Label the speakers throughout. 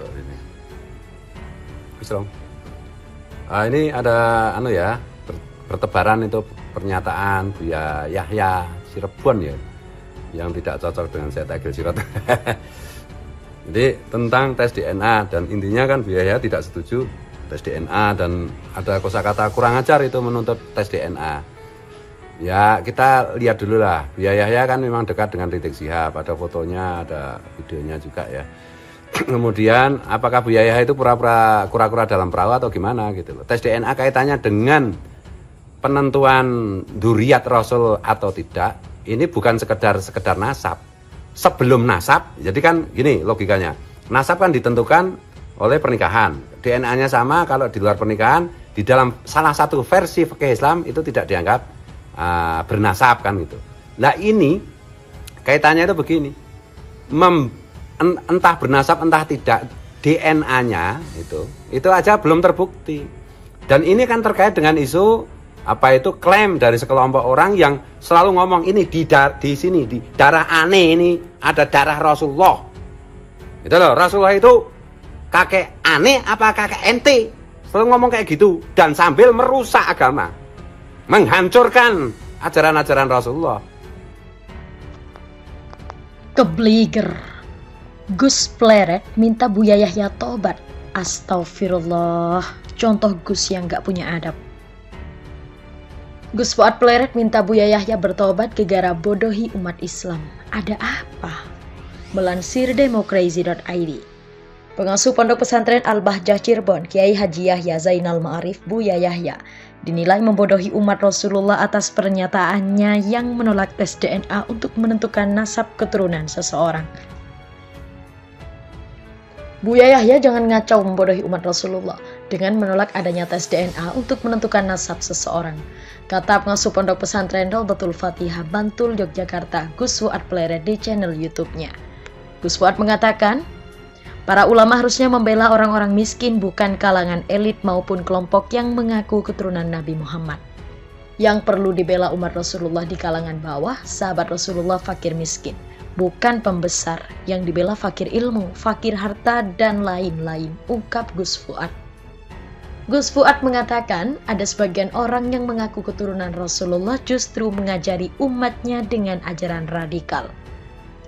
Speaker 1: untuk ini. Islam. Ini ada bertebaran itu pernyataan Buya Yahya Cirebon ya, yang tidak cocok dengan Syed Agil Sirot. Jadi tentang tes DNA, dan intinya kan Buya Yahya tidak setuju tes DNA, dan ada kosakata kurang ajar itu menuntut tes DNA. Ya kita lihat dulu lah, Buya Yahya kan memang dekat dengan Rizik Syihab, ada fotonya, ada videonya juga ya. Kemudian apakah Buya Yahya itu kura-kura dalam perahu atau gimana gitu loh. Tes DNA kaitannya dengan penentuan dzurriyyat Rasul atau tidak, ini bukan sekedar nasab. Sebelum nasab, jadi kan gini logikanya, nasab kan ditentukan oleh pernikahan, DNA-nya sama. Kalau di luar pernikahan, di dalam salah satu versi fikih Islam itu tidak dianggap bernasab kan gitu. Nah ini kaitannya itu begini, entah bernasab entah tidak, DNA-nya itu aja belum terbukti. Dan ini kan terkait dengan isu klaim dari sekelompok orang yang selalu ngomong ini di sini di darah aneh ini ada darah Rasulullah. Itu loh, Rasulullah itu kakek aneh apa kakek ente? Selalu ngomong kayak gitu, dan sambil merusak agama, menghancurkan ajaran-ajaran Rasulullah.
Speaker 2: Kebliger. Gus Pleret minta Buya Yahya tobat. Astagfirullah. Contoh Gus yang gak punya adab. Gus Fuad Pleret minta Buya Yahya bertobat gara-gara bodohi umat Islam. Ada apa? Melansir democrazy.id. Pengasuh Pondok Pesantren Al-Bahjah Cirebon, Kiai Haji Yahya Zainal Ma'arif Buya Yahya, dinilai membodohi umat Rasulullah atas pernyataannya yang menolak tes DNA untuk menentukan nasab keturunan seseorang. Buya Yahya jangan ngacau membodohi umat Rasulullah dengan menolak adanya tes DNA untuk menentukan nasab seseorang, kata pengasuh Pondok Pesantren Rawdatul Fatihah Bantul, Yogyakarta, Gus Fuad Pleret di channel YouTube-nya. Gus Fuad mengatakan, para ulama harusnya membela orang-orang miskin, bukan kalangan elit maupun kelompok yang mengaku keturunan Nabi Muhammad. Yang perlu dibela umat Rasulullah di kalangan bawah, sahabat Rasulullah fakir miskin, bukan pembesar yang dibela fakir ilmu, fakir harta, dan lain-lain, ungkap Gus Fuad. Gus Fuad mengatakan ada sebagian orang yang mengaku keturunan Rasulullah justru mengajari umatnya dengan ajaran radikal.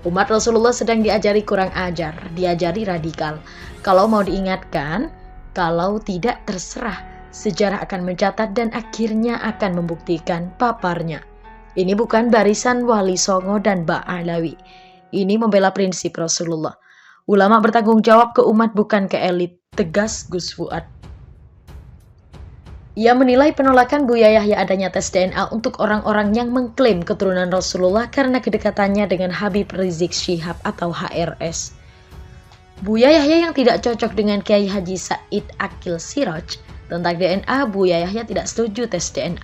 Speaker 2: Umat Rasulullah sedang diajari kurang ajar, diajari radikal. Kalau mau diingatkan, kalau tidak terserah. Sejarah akan mencatat dan akhirnya akan membuktikan paparnya. Ini bukan barisan Wali Songo dan Ba'alawi. Ini membela prinsip Rasulullah. Ulama bertanggung jawab ke umat bukan ke elit, tegas Gus Fuad. Ia menilai penolakan Buya Yahya adanya tes DNA untuk orang-orang yang mengklaim keturunan Rasulullah karena kedekatannya dengan Habib Rizik Syihab atau HRS. Buya Yahya yang tidak cocok dengan Kiai Haji Said Akil Siroj tentang DNA, Buya Yahya tidak setuju tes DNA.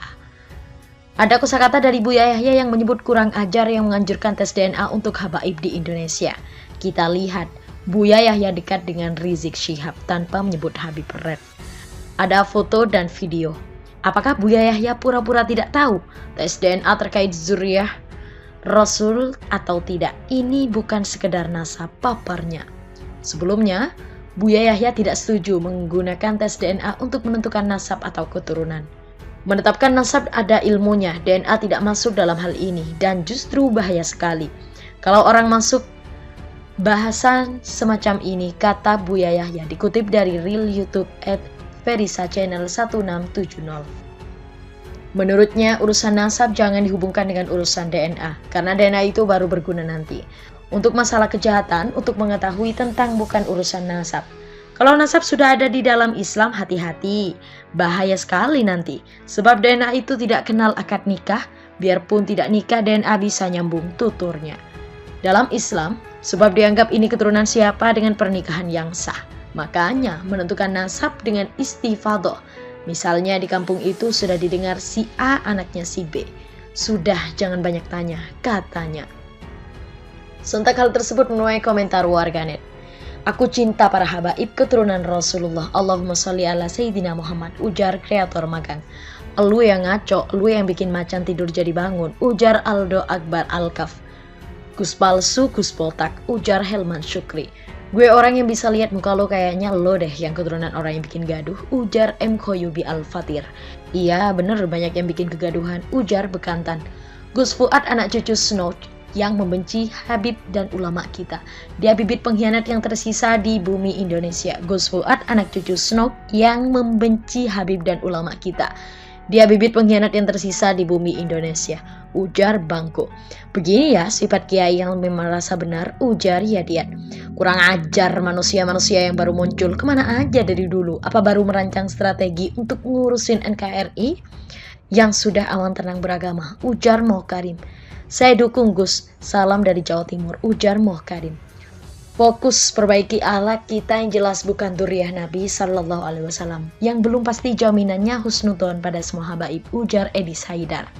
Speaker 2: Ada kosakata dari Buya Yahya yang menyebut kurang ajar yang menganjurkan tes DNA untuk habaib di Indonesia. Kita lihat, Buya Yahya dekat dengan Rizik Syihab tanpa menyebut Habib Red. Ada foto dan video. Apakah Buya Yahya pura-pura tidak tahu tes DNA terkait dzurriyyah Rasul atau tidak? Ini bukan sekedar nasab, paparnya. Sebelumnya, Buya Yahya tidak setuju menggunakan tes DNA untuk menentukan nasab atau keturunan. Menetapkan nasab ada ilmunya, DNA tidak masuk dalam hal ini, dan justru bahaya sekali kalau orang masuk bahasan semacam ini, kata Buya Yahya, dikutip dari Real YouTube @Verisa Channel 1670. Menurutnya, urusan nasab jangan dihubungkan dengan urusan DNA, karena DNA itu baru berguna nanti. Untuk masalah kejahatan, untuk mengetahui tentang bukan urusan nasab. Kalau nasab sudah ada di dalam Islam, hati-hati, bahaya sekali nanti. Sebab DNA itu tidak kenal akad nikah, biarpun tidak nikah DNA bisa nyambung tuturnya. Dalam Islam, sebab dianggap ini keturunan siapa dengan pernikahan yang sah. Makanya menentukan nasab dengan istifadoh. Misalnya di kampung itu sudah didengar si A anaknya si B. Sudah jangan banyak tanya, katanya. Sontak hal tersebut menuai komentar warganet. Aku cinta para habaib keturunan Rasulullah. Allahumma sholli ala Sayyidina Muhammad, ujar kreator magang. Elu yang ngaco, elu yang bikin macan tidur jadi bangun, ujar Aldo Akbar Alkaf. Gus palsu, Gus botak, ujar Helman Syukri. Gue orang yang bisa lihat muka lo, kayaknya lo deh yang keturunan orang yang bikin gaduh, ujar M. Khoyubi Al-Fatir. Iya bener, banyak yang bikin kegaduhan, ujar Bekantan. Gus Fuad anak cucu Snow yang membenci Habib dan ulama kita. Dia bibit pengkhianat yang tersisa di bumi Indonesia. Gus Fuad anak cucu Snow yang membenci Habib dan ulama kita. Dia bibit pengkhianat yang tersisa di bumi Indonesia, ujar Bangko. Begini ya sifat kiai yang lebih merasa benar, ujar Yadian. Kurang ajar manusia-manusia yang baru muncul, kemana aja dari dulu? Apa baru merancang strategi untuk ngurusin NKRI? Yang sudah aman tenang beragama, ujar Moh Karim. Saya dukung Gus, salam dari Jawa Timur, ujar Moh Karim. Fokus perbaiki akhlak kita yang jelas bukan dzurriyyah Nabi Sallallahu Alaihi Wasallam. Yang belum pasti jaminannya husnudzon pada semua habaib, ujar Edis Haidar.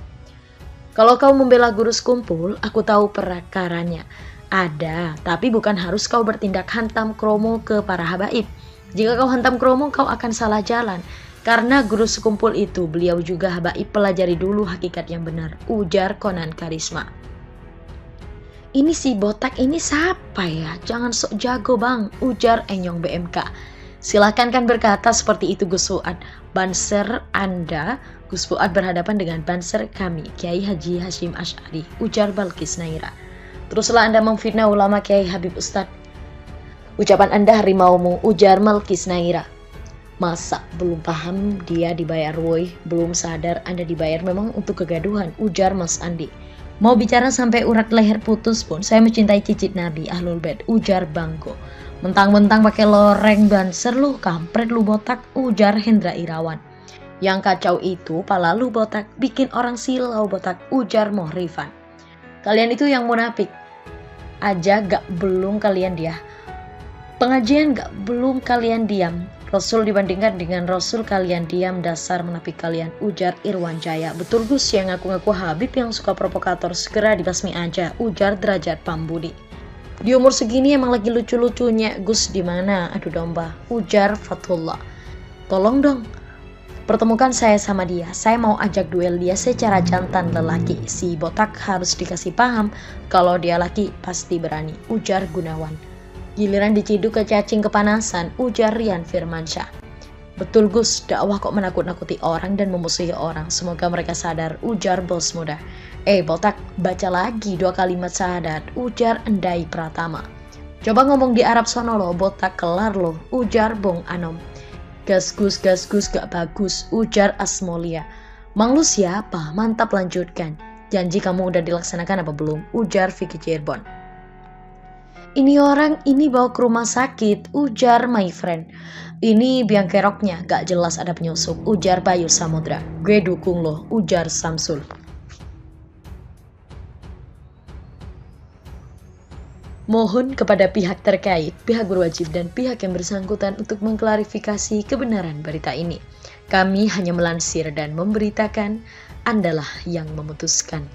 Speaker 2: Kalau kau membela guru sekumpul, aku tahu perkaranya. Ada, tapi bukan harus kau bertindak hantam kromo ke para habaib. Jika kau hantam kromo, kau akan salah jalan. Karena guru sekumpul itu, beliau juga habaib, pelajari dulu hakikat yang benar, ujar Konan Karisma. Ini si botak ini siapa ya? Jangan sok jago bang, ujar Enyong BMK. Silahkan kan berkata seperti itu Gus Fuad. Banser Anda, Gus Fuad berhadapan dengan banser kami, Kiai Haji Hashim Asy'ari, ujar Balkis Naira. Teruslah Anda memfitnah ulama Kiai Habib Ustadz. Ucapan Anda harimaumu, ujar Malkis Naira. Masa belum paham dia dibayar woi, belum sadar Anda dibayar memang untuk kegaduhan, ujar Mas Andi. Mau bicara sampai urat leher putus pun, saya mencintai cicit Nabi Ahlul Bait, ujar Bangko. Mentang-mentang pakai loreng banser lu, kampret lu botak, ujar Hendra Irawan. Yang kacau itu pala lu botak, bikin orang silau botak, ujar Moh Rifan. Kalian itu yang munafik aja gak belum kalian dia. Pengajian gak belum kalian diam. Rasul dibandingkan dengan Rasul kalian diam, dasar menafik kalian, ujar Irwan Jaya. Betul Gus, yang ngaku-ngaku Habib yang suka provokator segera dibasmi aja, ujar Derajat Pambudi. Di umur segini emang lagi lucu-lucunya Gus di mana? Aduh domba, ujar Fatullah. Tolong dong, pertemukan saya sama dia. Saya mau ajak duel dia secara jantan lelaki. Si botak harus dikasih paham kalau dia laki pasti berani, ujar Gunawan. Giliran diciduk ke cacing kepanasan, ujar Rian Firmansyah. Betul Gus, dakwah kok menakut-nakuti orang dan memusuhi orang. Semoga mereka sadar, ujar Bos Muda. Botak, baca lagi 2 kalimat syahadat, ujar Endai Pratama. Coba ngomong di Arab sono lo, botak kelar lo, ujar Bong Anom. Gas Gus gak bagus, ujar Asmolia. Mang lu siapa? Mantap, lanjutkan. Janji kamu udah dilaksanakan apa belum? Ujar Vicky Cirebon. Ini orang ini bawa ke rumah sakit, ujar my friend. Ini biang keroknya, gak jelas ada penyusup, ujar Bayu Samudra. Gue dukung loh, ujar Samsul. Mohon kepada pihak terkait, pihak berwajib dan pihak yang bersangkutan untuk mengklarifikasi kebenaran berita ini. Kami hanya melansir dan memberitakan, Andalah yang memutuskan.